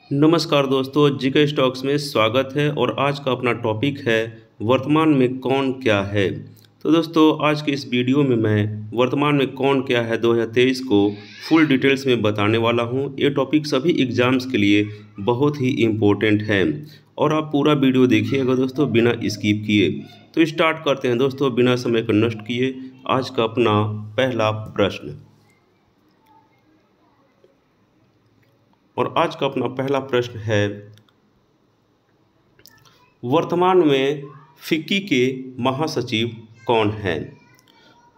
नमस्कार दोस्तों, GK stocks में स्वागत है। और आज का अपना टॉपिक है वर्तमान में कौन क्या है। तो दोस्तों, आज के इस वीडियो में मैं वर्तमान में कौन क्या है 2023 को फुल डिटेल्स में बताने वाला हूं। ये टॉपिक सभी एग्जाम्स के लिए बहुत ही इम्पोर्टेंट है और आप पूरा वीडियो देखिएगा दोस्तों, बिना स्किप किए। तो स्टार्ट करते हैं दोस्तों, बिना समय को नष्ट किए। आज का अपना पहला प्रश्न, और आज का अपना पहला प्रश्न है, वर्तमान में फिक्की के महासचिव कौन हैं।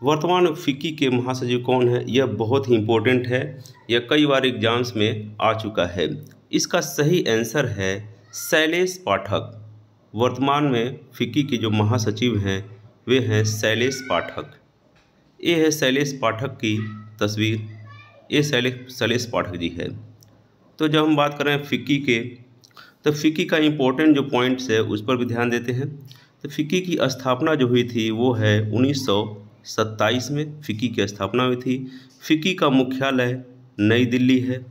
वर्तमान में फिक्की के महासचिव कौन है, यह बहुत ही इम्पोर्टेंट है। यह कई बार एग्जाम्स में आ चुका है। इसका सही आंसर है शैलेश पाठक। वर्तमान में फिक्की के जो महासचिव हैं वे हैं शैलेश पाठक। ये है शैलेश पाठक की तस्वीर। ये शैलेश पाठक जी है। तो जब हम बात करें फिक्की के, तो फिक्की का इम्पोर्टेंट जो पॉइंट्स है उस पर भी ध्यान देते हैं। तो फिक्की की स्थापना जो हुई थी वो है 1927 में फिक्की की स्थापना हुई थी। फिक्की का मुख्यालय नई दिल्ली है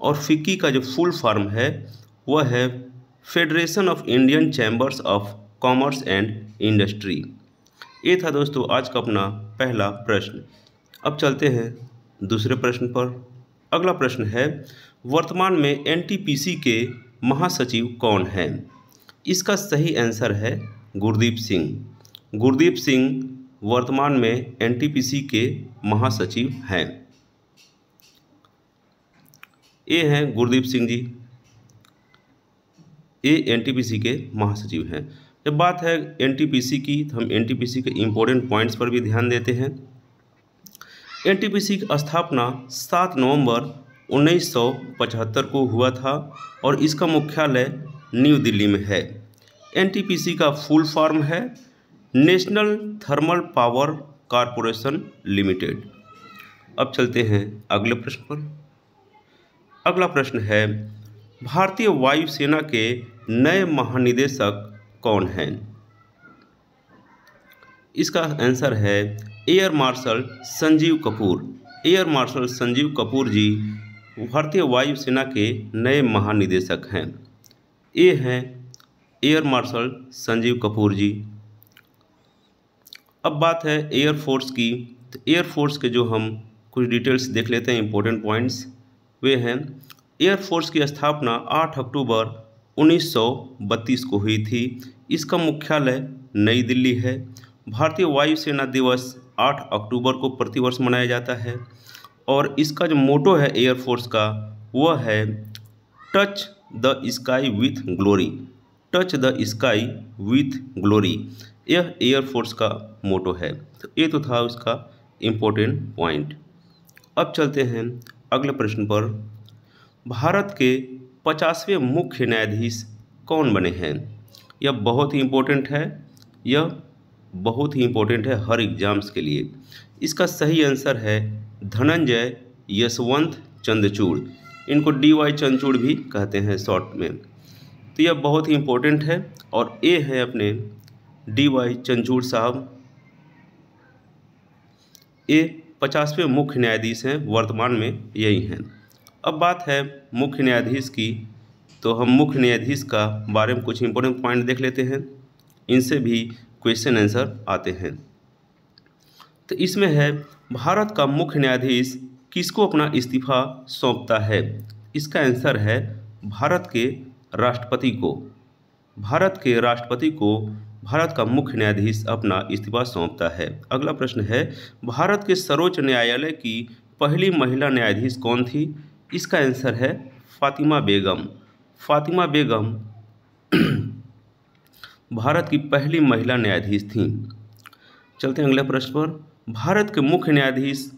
और फिक्की का जो फुल फॉर्म है वह है federation of Indian chambers of commerce and industry. ये था दोस्तों आज का अपना पहला प्रश्न। अब चलते हैं दूसरे प्रश्न पर। अगला प्रश्न है, वर्तमान में एनटीपीसी के महासचिव कौन हैं। इसका सही आंसर है गुरदीप सिंह। गुरदीप सिंह वर्तमान में एनटीपीसी के महासचिव हैं। ये हैं गुरदीप सिंह जी, ये एनटीपीसी के महासचिव हैं। जब बात है एनटीपीसी की, तो हम एनटीपीसी के इम्पोर्टेंट पॉइंट्स पर भी ध्यान देते हैं। एनटीपीसी की स्थापना 7 नवंबर 1975 को हुआ था और इसका मुख्यालय न्यू दिल्ली में है। एनटीपीसी का फुल फॉर्म है national thermal power corporation limited. अब चलते हैं अगले प्रश्न पर। अगला प्रश्न है, भारतीय वायुसेना के नए महानिदेशक कौन हैं। इसका आंसर है air marshal Sanjeev Kapoor. Air marshal Sanjeev Kapoor ji भारतीय वायुसेना के नए महानिदेशक हैं। ये हैं एयर मार्शल संजीव कपूर जी। अब बात है एयरफोर्स की। तो एयरफोर्स के जो हम कुछ डिटेल्स देख लेते हैं, इंपॉर्टेंट पॉइंट्स वे हैं। एयरफोर्स की स्थापना 8 अक्टूबर 1932 को हुई थी। इसका मुख्यालय नई दिल्ली है। भारतीय वायुसेना दिवस 8 अक्टूबर को प्रतिवर्ष मनाया जाता है और इसका जो मोटो है एयरफोर्स का वह है touch the sky with glory. Touch the sky with glory, यह एयरफोर्स का मोटो है। तो ये तो था उसका इम्पोर्टेंट पॉइंट। अब चलते हैं अगले प्रश्न पर। भारत के 50वें मुख्य न्यायाधीश कौन बने हैं। यह बहुत ही इम्पोर्टेंट है। यह बहुत ही इम्पोर्टेंट है हर एग्जाम्स के लिए। इसका सही आंसर है धनंजय यशवंत चंद्रचूड़। इनको DY चंद्रचूड़ भी कहते हैं शॉर्ट में। तो यह बहुत ही इम्पोर्टेंट है और ये है अपने DY चंद्रचूड़ साहब। ये 50वें मुख्य न्यायाधीश हैं, वर्तमान में यही हैं। अब बात है मुख्य न्यायाधीश की, तो हम मुख्य न्यायाधीश का बारे में कुछ इंपॉर्टेंट पॉइंट देख लेते हैं। इनसे भी क्वेश्चन आंसर आते हैं। तो इसमें है, भारत का मुख्य न्यायाधीश किसको अपना इस्तीफा सौंपता है। इसका आंसर है भारत के राष्ट्रपति को। भारत के राष्ट्रपति को भारत का मुख्य न्यायाधीश अपना इस्तीफा सौंपता है। अगला प्रश्न है, भारत के सर्वोच्च न्यायालय की पहली महिला न्यायाधीश कौन थी। इसका आंसर है फातिमा बेगम। फातिमा बेगम भारत की पहली महिला न्यायाधीश थीं। चलते हैं अगले प्रश्न पर। भारत के मुख्य न्यायाधीश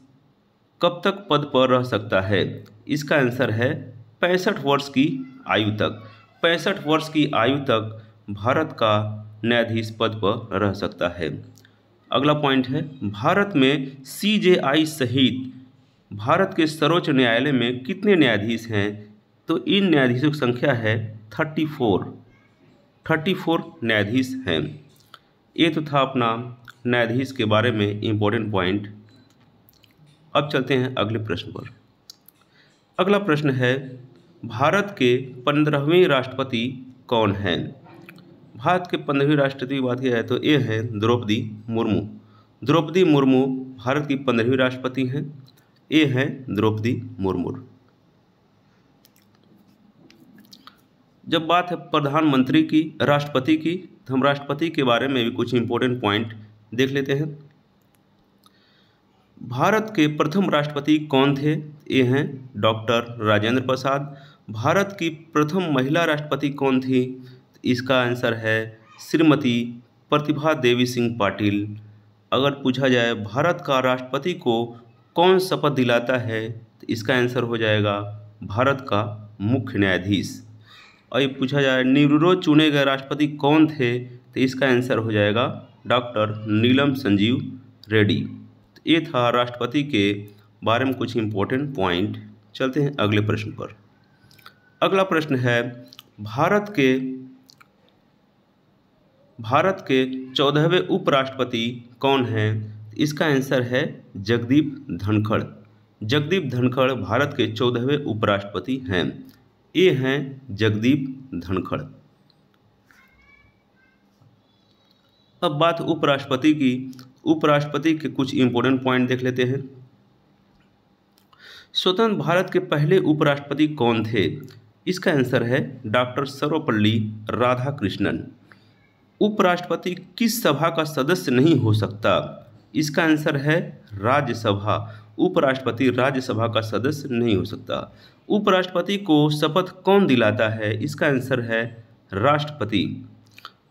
कब तक पद पर रह सकता है। इसका आंसर है 65 वर्ष की आयु तक। 65 वर्ष की आयु तक भारत का न्यायाधीश पद पर रह सकता है। अगला पॉइंट है, भारत में CJI सहित भारत के सर्वोच्च न्यायालय में कितने न्यायाधीश हैं। तो इन न्यायाधीशों की संख्या है 34 न्यायाधीश हैं। ये तो था अपना न्यायाधीश के बारे में इम्पोर्टेंट पॉइंट। अब चलते हैं अगले प्रश्न पर। अगला प्रश्न है, भारत के 15वें राष्ट्रपति कौन हैं? भारत के 15वें राष्ट्रपति की बात की जाए तो ये हैं द्रौपदी मुर्मू। द्रौपदी मुर्मू भारत की 15वीं राष्ट्रपति हैं। ये हैं द्रौपदी मुर्मू। जब बात है प्रधानमंत्री की, राष्ट्रपति की, तो हम राष्ट्रपति के बारे में भी कुछ इंपॉर्टेंट पॉइंट देख लेते हैं। भारत के प्रथम राष्ट्रपति कौन थे? ये हैं डॉक्टर राजेंद्र प्रसाद। भारत की प्रथम महिला राष्ट्रपति कौन थी? इसका आंसर है श्रीमती प्रतिभा देवी सिंह पाटिल। अगर पूछा जाए भारत का राष्ट्रपति को कौन शपथ दिलाता है, तो इसका आंसर हो जाएगा भारत का मुख्य न्यायाधीश। और ये पूछा जाए निर्विरोध चुने गए राष्ट्रपति कौन थे, तो इसका आंसर हो जाएगा डॉक्टर नीलम संजीव रेड्डी। तो ये था राष्ट्रपति के बारे में कुछ इंपॉर्टेंट पॉइंट। चलते हैं अगले प्रश्न पर। अगला प्रश्न है भारत के 14वें उपराष्ट्रपति कौन हैं? इसका आंसर है जगदीप धनखड़। जगदीप धनखड़ भारत के 14वें उपराष्ट्रपति हैं। ये हैं जगदीप धनखड़। अब बात उपराष्ट्रपति की। उपराष्ट्रपति के कुछ इंपॉर्टेंट पॉइंट देख लेते हैं। स्वतंत्र भारत के पहले उपराष्ट्रपति कौन थे? इसका आंसर है डॉक्टर सर्वपल्ली राधाकृष्णन। उपराष्ट्रपति किस सभा का सदस्य नहीं हो सकता? इसका आंसर है राज्यसभा। उपराष्ट्रपति राज्यसभा का सदस्य नहीं हो सकता। उपराष्ट्रपति को शपथ कौन दिलाता है? इसका आंसर है राष्ट्रपति।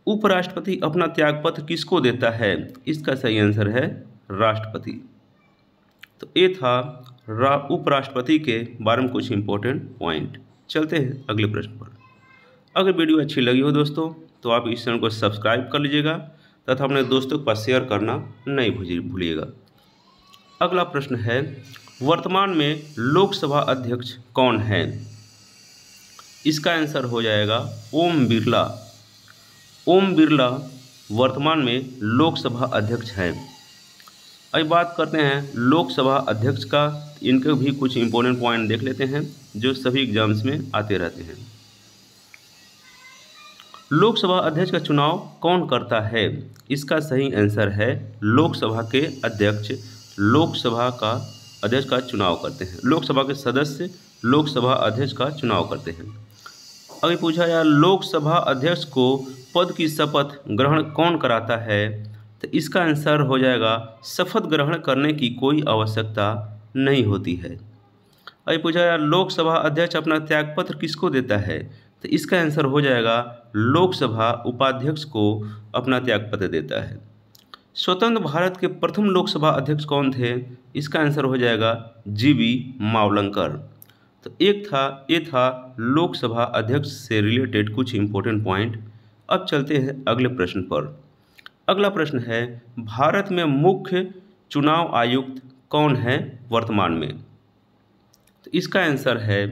उपराष्ट्रपति अपना त्यागपत्र किसको देता है? इसका सही आंसर है राष्ट्रपति। तो ये था उपराष्ट्रपति के बारे में कुछ इंपॉर्टेंट पॉइंट। चलते हैं अगले प्रश्न पर। अगर वीडियो अच्छी लगी हो दोस्तों, तो आप इस चैनल को सब्सक्राइब कर लीजिएगा तथा अपने दोस्तों के पास शेयर करना नहीं भूलिएगा। अगला प्रश्न है वर्तमान में लोकसभा अध्यक्ष कौन है? इसका आंसर हो जाएगा ओम बिरला। ओम बिरला वर्तमान में लोकसभा अध्यक्ष हैं। अब बात करते हैं लोकसभा अध्यक्ष का। इनके भी कुछ इंपॉर्टेंट पॉइंट देख लेते हैं जो सभी एग्जाम्स में आते रहते हैं। लोकसभा अध्यक्ष का चुनाव कौन करता है? इसका सही आंसर है लोकसभा के अध्यक्ष। लोकसभा का अध्यक्ष का चुनाव करते हैं। लोकसभा के सदस्य लोकसभा अध्यक्ष का चुनाव करते हैं। अभी पूछा जाए लोकसभा अध्यक्ष को पद की शपथ ग्रहण कौन कराता है, तो इसका आंसर हो जाएगा शपथ ग्रहण करने की कोई आवश्यकता नहीं होती है। अभी पूछा जाए लोकसभा अध्यक्ष अपना त्यागपत्र किसको देता है, तो इसका आंसर हो जाएगा लोकसभा उपाध्यक्ष को अपना त्यागपत्र देता है। स्वतंत्र भारत के प्रथम लोकसभा अध्यक्ष कौन थे? इसका आंसर हो जाएगा जीबी मावलंकर। तो ये था लोकसभा अध्यक्ष से रिलेटेड कुछ इंपॉर्टेंट पॉइंट। अब चलते हैं अगले प्रश्न पर। अगला प्रश्न है भारत में मुख्य चुनाव आयुक्त कौन है वर्तमान में? तो इसका आंसर है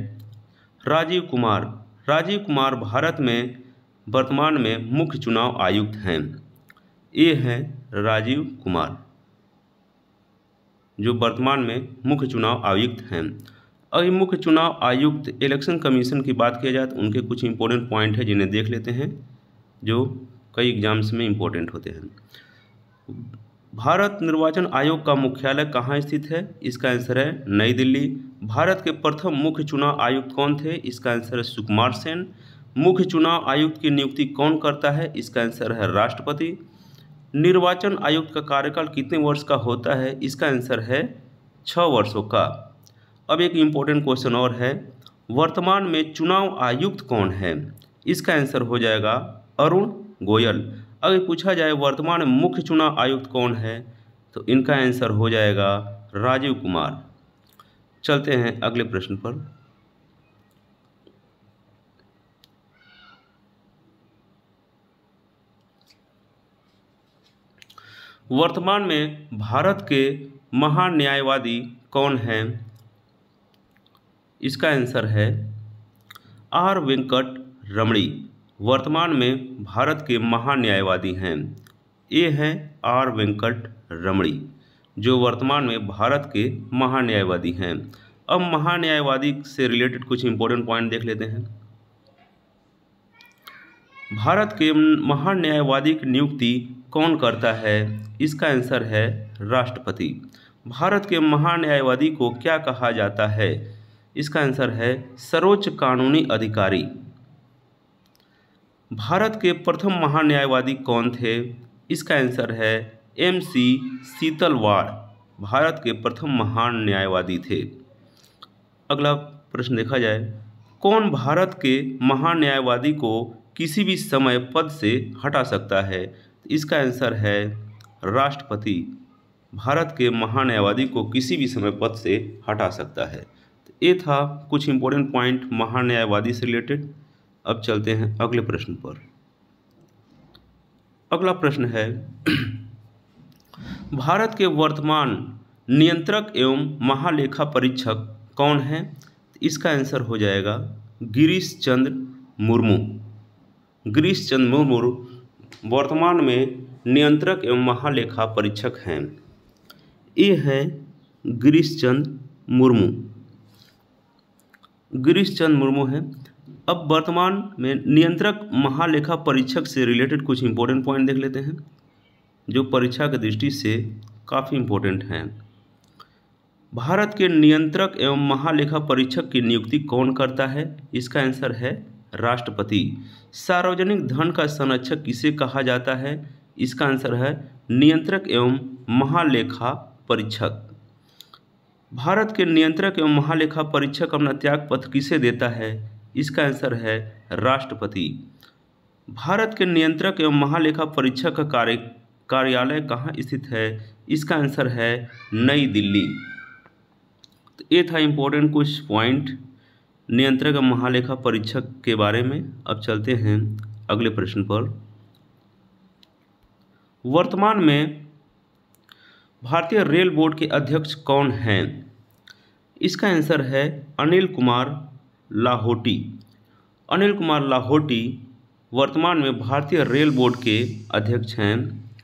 राजीव कुमार। राजीव कुमार भारत में वर्तमान में मुख्य चुनाव आयुक्त हैं। ये हैं राजीव कुमार जो वर्तमान में मुख्य चुनाव आयुक्त हैं। अगर मुख्य चुनाव आयुक्त इलेक्शन कमीशन की बात किया जाए तो उनके कुछ इंपॉर्टेंट पॉइंट है जिन्हें देख लेते हैं जो कई एग्जाम्स में इंपॉर्टेंट होते हैं। भारत निर्वाचन आयोग का मुख्यालय कहाँ स्थित है? इसका आंसर है नई दिल्ली। भारत के प्रथम मुख्य चुनाव आयुक्त कौन थे? इसका आंसर है सुकुमार सेन। मुख्य चुनाव आयुक्त की नियुक्ति कौन करता है? इसका आंसर है राष्ट्रपति। निर्वाचन आयुक्त का कार्यकाल कितने वर्ष का होता है? इसका आंसर है 6 वर्षों का। अब एक इम्पोर्टेंट क्वेश्चन और है, वर्तमान में चुनाव आयुक्त कौन है? इसका आंसर हो जाएगा अरुण गोयल। अगर पूछा जाए वर्तमान में मुख्य चुनाव आयुक्त कौन है, तो इनका आंसर हो जाएगा राजीव कुमार। चलते हैं अगले प्रश्न पर। वर्तमान में भारत के महान्यायवादी कौन हैं? इसका आंसर है आर वेंकट रमणी। वर्तमान में भारत के महान्यायवादी हैं। ये हैं आर वेंकट रमणी जो वर्तमान में भारत के महान्यायवादी हैं। अब महान्यायवादी से रिलेटेड कुछ इंपॉर्टेंट पॉइंट देख लेते हैं। भारत के महान्यायवादी की नियुक्ति कौन करता है? इसका आंसर है राष्ट्रपति। भारत के महान्यायवादी को क्या कहा जाता है? इसका आंसर है सर्वोच्च कानूनी अधिकारी। भारत के प्रथम महान्यायवादी कौन थे? इसका आंसर है MC सीतलवाड़ भारत के प्रथम महान न्यायवादी थे। अगला प्रश्न देखा जाए, कौन भारत के महान न्यायवादी को किसी भी समय पद से हटा सकता है? इसका आंसर है राष्ट्रपति भारत के महान न्यायवादी को किसी भी समय पद से हटा सकता है। तो ये था कुछ इंपॉर्टेंट पॉइंट महान न्यायवादी से रिलेटेड। अब चलते हैं अगले प्रश्न पर। अगला प्रश्न है भारत के वर्तमान नियंत्रक एवं महालेखा परीक्षक कौन है? इसका आंसर हो जाएगा गिरीश चंद्र मुर्मू। गिरीश चंद्र मुर्मू वर्तमान में नियंत्रक एवं महालेखा परीक्षक हैं। ये है गिरीश चंद्र मुर्मू। गिरीश चंद्र मुर्मू है। अब वर्तमान में नियंत्रक महालेखा परीक्षक से रिलेटेड कुछ इंपॉर्टेंट पॉइंट देख लेते हैं जो परीक्षा की दृष्टि से काफ़ी इंपॉर्टेंट हैं। भारत के नियंत्रक एवं महालेखा परीक्षक की नियुक्ति कौन करता है? इसका आंसर है राष्ट्रपति। सार्वजनिक धन का संरक्षक किसे कहा जाता है? इसका आंसर है नियंत्रक एवं महालेखा परीक्षक। भारत के नियंत्रक एवं महालेखा परीक्षक अपना त्यागपत्र किसे देता है? इसका आंसर है राष्ट्रपति। भारत के नियंत्रक एवं महालेखा परीक्षक का कार्यालय कहाँ स्थित है? इसका आंसर है नई दिल्ली। तो ये था इंपॉर्टेंट कुछ पॉइंट नियंत्रक एवं महालेखा परीक्षक के बारे में। अब चलते हैं अगले प्रश्न पर। वर्तमान में भारतीय रेल बोर्ड के अध्यक्ष कौन हैं? इसका आंसर है अनिल कुमार लाहोटी। अनिल कुमार लाहोटी वर्तमान में भारतीय रेल बोर्ड के अध्यक्ष हैं।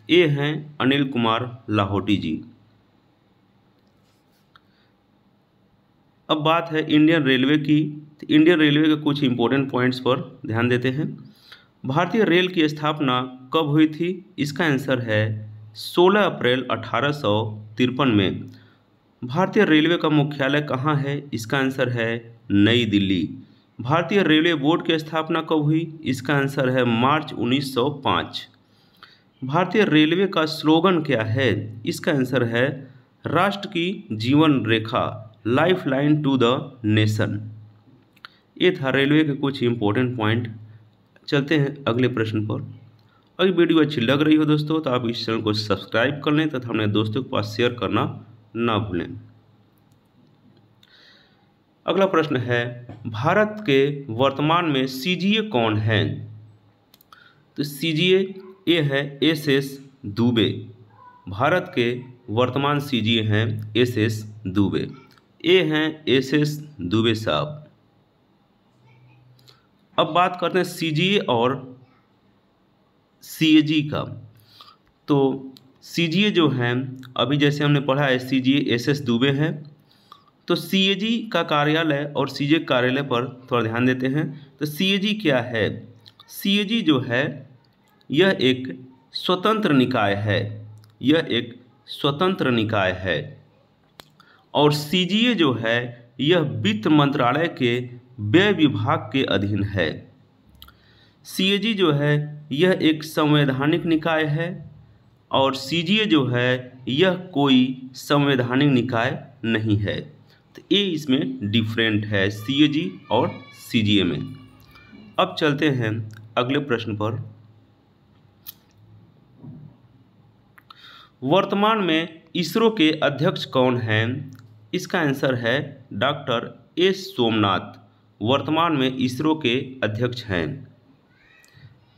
ये हैं अनिल कुमार लाहोटी जी। अब बात है इंडियन रेलवे की। तो इंडियन रेलवे के कुछ इंपॉर्टेंट पॉइंट्स पर ध्यान देते हैं। भारतीय रेल की स्थापना कब हुई थी? इसका आंसर है 16 अप्रैल 1853 में। भारतीय रेलवे का मुख्यालय कहाँ है? इसका आंसर है नई दिल्ली। भारतीय रेलवे बोर्ड की स्थापना कब हुई? इसका आंसर है मार्च 1905। भारतीय रेलवे का स्लोगन क्या है? इसका आंसर है राष्ट्र की जीवन रेखा, life line to the nation. ये था रेलवे के कुछ इंपॉर्टेंट पॉइंट। चलते हैं अगले प्रश्न पर। अगर वीडियो अच्छी लग रही हो दोस्तों तो आप इस चैनल को सब्सक्राइब कर लें तथा अपने दोस्तों के पास शेयर करना ना भूलें। अगला प्रश्न है भारत के वर्तमान में CGA कौन है? तो CGA ये है SS दुबे। भारत के वर्तमान CGA हैं SS दुबे। ये हैं SS दुबे साहब। अब बात करते हैं CGA और CAG का। तो CGA जो है अभी जैसे हमने पढ़ा है CGA SS दुबे है। तो CAG का कार्यालय और CGA कार्यालय पर थोड़ा ध्यान देते हैं। तो CAG क्या है? CAG जो है यह एक स्वतंत्र निकाय है। यह एक स्वतंत्र निकाय है। और CGA जो है यह वित्त मंत्रालय के व्यय विभाग के अधीन है। CAG जो है यह एक संवैधानिक निकाय है और CGA जो है यह कोई संवैधानिक निकाय नहीं है। तो ये इसमें डिफरेंट है CAG और CGA में। अब चलते हैं अगले प्रश्न पर। वर्तमान में इसरो के अध्यक्ष कौन हैं? इसका आंसर है डॉक्टर S सोमनाथ। वर्तमान में इसरो के अध्यक्ष हैं।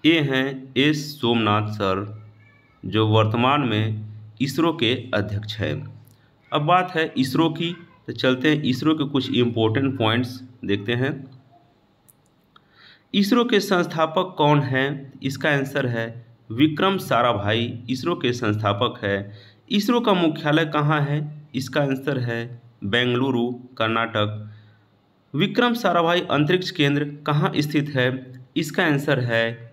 ये हैं S सोमनाथ सर जो वर्तमान में इसरो के अध्यक्ष हैं। अब बात है इसरो की। तो चलते हैं इसरो के कुछ इम्पोर्टेंट पॉइंट्स देखते हैं। इसरो के संस्थापक कौन हैं? इसका आंसर है विक्रम साराभाई इसरो के संस्थापक है। इसरो का मुख्यालय कहाँ है? इसका आंसर है बेंगलुरु कर्नाटक। विक्रम साराभाई अंतरिक्ष केंद्र कहाँ स्थित है? इसका आंसर है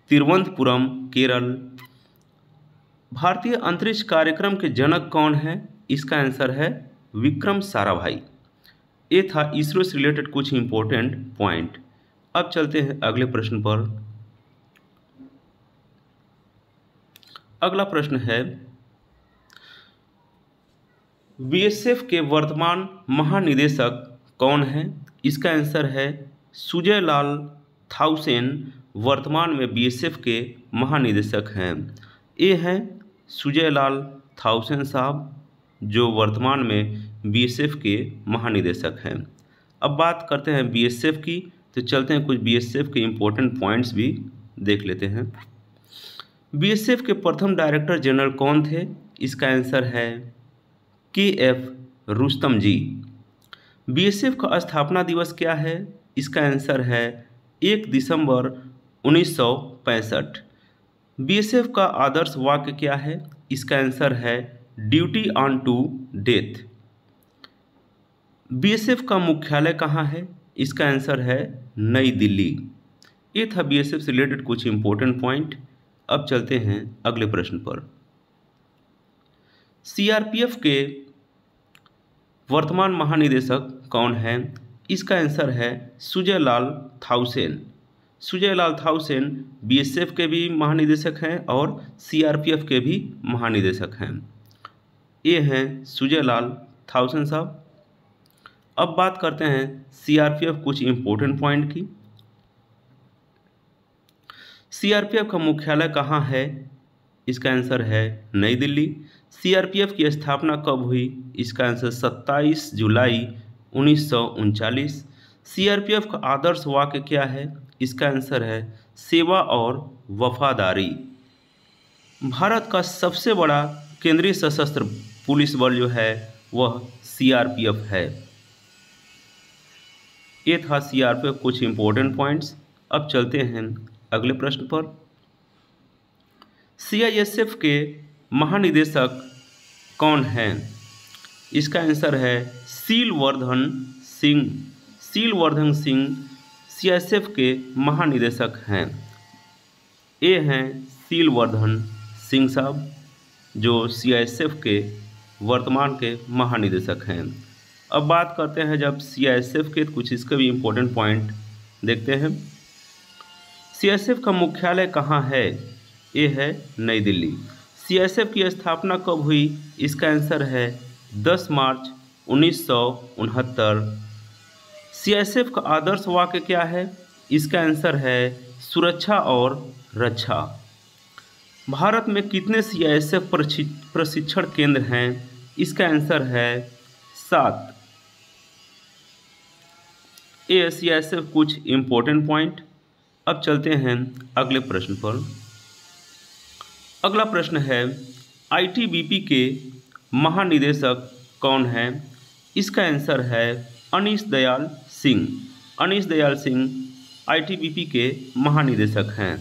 तिरुवनंतपुरम केरल। भारतीय अंतरिक्ष कार्यक्रम के जनक कौन है? इसका आंसर है विक्रम साराभाई। ये था इसरो से रिलेटेड कुछ इंपॉर्टेंट पॉइंट। अब चलते हैं अगले प्रश्न पर। अगला प्रश्न है बीएसएफ के वर्तमान महानिदेशक कौन है? इसका आंसर है सुजय लाल थाउसेन वर्तमान में बीएसएफ के महानिदेशक हैं। ये हैं सुजय लाल थाउसेन साहब जो वर्तमान में बीएसएफ के महानिदेशक हैं। अब बात करते हैं बीएसएफ की, तो चलते हैं कुछ बीएसएफ के इम्पोर्टेंट पॉइंट्स भी देख लेते हैं। बीएसएफ के प्रथम डायरेक्टर जनरल कौन थे? इसका आंसर है के.एफ. रुस्तम जी। बीएसएफ का स्थापना दिवस क्या है? इसका आंसर है 1 दिसंबर 1965। बीएसएफ का आदर्श वाक्य क्या है? इसका आंसर है duty on to death. BSF का मुख्यालय कहाँ है? इसका आंसर है नई दिल्ली। ये था बीएसएफ से रिलेटेड कुछ इंपॉर्टेंट पॉइंट। अब चलते हैं अगले प्रश्न पर। सीआरपीएफ के वर्तमान महानिदेशक कौन है? इसका आंसर है सुजय लाल थाउसेन। सुजय लाल थाउसेन बीएसएफ के भी महानिदेशक हैं और सीआरपीएफ के भी महानिदेशक हैं। ये हैं सुजय लाल थाउसेन साहब। अब बात करते हैं सीआरपीएफ कुछ इंपॉर्टेंट पॉइंट की। सीआरपीएफ का मुख्यालय कहाँ है? इसका आंसर है नई दिल्ली। सीआरपीएफ की स्थापना कब हुई? इसका आंसर 27 जुलाई 1939। सीआरपीएफ का आदर्श वाक्य क्या है? इसका आंसर है सेवा और वफादारी। भारत का सबसे बड़ा केंद्रीय सशस्त्र पुलिस बल जो है वह सीआरपीएफ है। ये था सीआरपीएफ कुछ इंपॉर्टेंट पॉइंट्स। अब चलते हैं अगले प्रश्न पर। सीआईएसएफ के महानिदेशक कौन हैं? इसका आंसर है शीलवर्धन सिंह। शीलवर्धन सिंह सीआईएसएफ के महानिदेशक हैं। ये हैं शीलवर्धन सिंह साहब जो सीआईएसएफ के वर्तमान के महानिदेशक हैं। अब बात करते हैं जब सीआईएसएफ के कुछ इसके भी इम्पोर्टेंट पॉइंट देखते हैं। सीआईएसएफ का मुख्यालय कहाँ है? ये है नई दिल्ली। सीआईएसएफ की स्थापना कब हुई? इसका आंसर है 10 मार्च 1969। सीआईएसएफ का आदर्श वाक्य क्या है? इसका आंसर है सुरक्षा और रक्षा। भारत में कितने सीआईएसएफ प्रशिक्षण केंद्र हैं? इसका आंसर है 7। ये सीआईएसएफ कुछ इम्पोर्टेंट पॉइंट। अब चलते हैं अगले प्रश्न पर। अगला प्रश्न है आईटीबीपी के महानिदेशक कौन है? इसका आंसर है अनीश दयाल सिंह। अनीश दयाल सिंह आईटीबीपी के महानिदेशक हैं।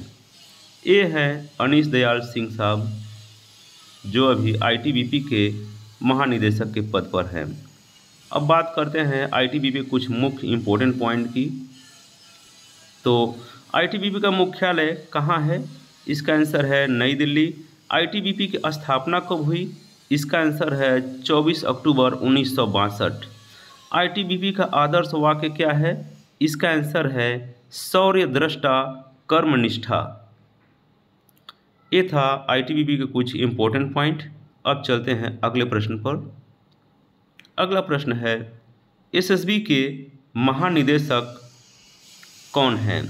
ये हैं अनीश दयाल सिंह साहब जो अभी आईटीबीपी के महानिदेशक के पद पर हैं। अब बात करते हैं आईटीबीपी कुछ मुख्य इम्पोर्टेंट पॉइंट की। तो आईटीबीपी का मुख्यालय कहाँ है? इसका आंसर है नई दिल्ली। आईटीबीपी की स्थापना कब हुई? इसका आंसर है 24 अक्टूबर 1962। आईटीबीपी का आदर्श वाक्य क्या है? इसका आंसर है शौर्य दृष्टा कर्मनिष्ठा। ये था आईटीबीपी के कुछ इम्पोर्टेंट पॉइंट। अब चलते हैं अगले प्रश्न पर। अगला प्रश्न है एसएसबी के महानिदेशक कौन हैं?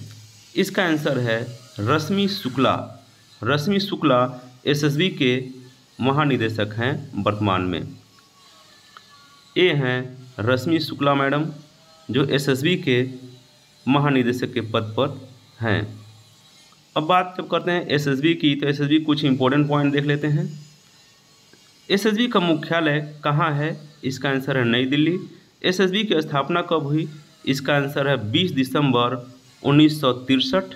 इसका आंसर है रश्मि शुक्ला। रश्मि शुक्ला एसएसबी के महानिदेशक हैं वर्तमान में। ये हैं रश्मि शुक्ला मैडम जो एसएसबी के महानिदेशक के पद पर हैं। अब बात जब करते हैं एसएसबी की, तो एसएसबी कुछ इंपॉर्टेंट पॉइंट देख लेते हैं। एसएसबी का मुख्यालय कहाँ है? इसका आंसर है नई दिल्ली। एसएसबी की स्थापना कब हुई? इसका आंसर है 20 दिसंबर 1963।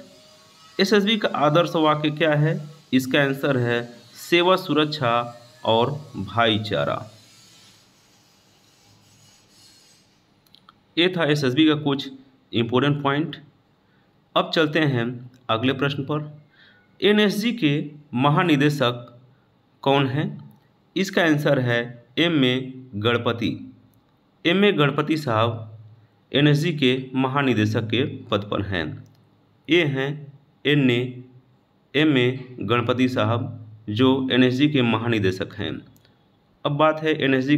एसएसबी का आदर्श वाक्य क्या है? इसका आंसर है सेवा, सुरक्षा और भाईचारा। ये था एसएसबी का कुछ इम्पोर्टेंट पॉइंट। अब चलते हैं अगले प्रश्न पर। एनएसजी के महानिदेशक कौन हैं? इसका आंसर है एम.ए. गणपति। एम.ए. गणपति साहब एनएसजी के महानिदेशक के पद पर हैं। ये हैं एम.ए. गणपति साहब जो एनएसजी के महानिदेशक हैं। अब बात है एनएसजी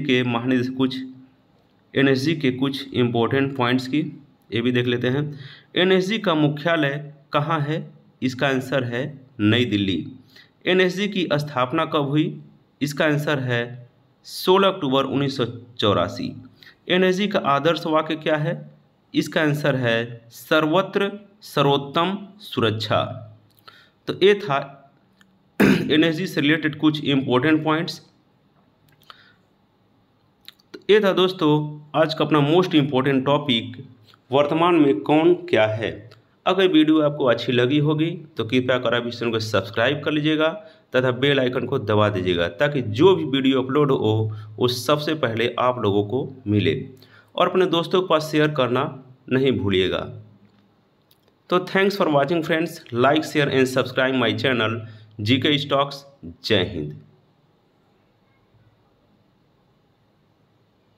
के कुछ इम्पोर्टेंट पॉइंट्स की, ये भी देख लेते हैं। एनएसजी का मुख्यालय कहाँ है? इसका आंसर है नई दिल्ली। एनएसजी की स्थापना कब हुई? इसका आंसर है 16 अक्टूबर 1984। एनएसजी का आदर्श वाक्य क्या है? इसका आंसर है सर्वत्र सर्वोत्तम सुरक्षा। तो ये था एनएसजी से रिलेटेड कुछ इम्पोर्टेंट पॉइंट्स। तो ये था दोस्तों आज का अपना मोस्ट इम्पोर्टेंट टॉपिक, वर्तमान में कौन क्या है। अगर वीडियो आपको अच्छी लगी होगी तो कृपया कर आप इस चैनल को सब्सक्राइब कर लीजिएगा तथा बेल आइकन को दबा दीजिएगा ताकि जो भी वीडियो अपलोड हो वो सबसे पहले आप लोगों को मिले, और अपने दोस्तों के पास शेयर करना नहीं भूलिएगा। तो thanks for watching friends, like share and subscribe my channel GK stocks. जय हिंद।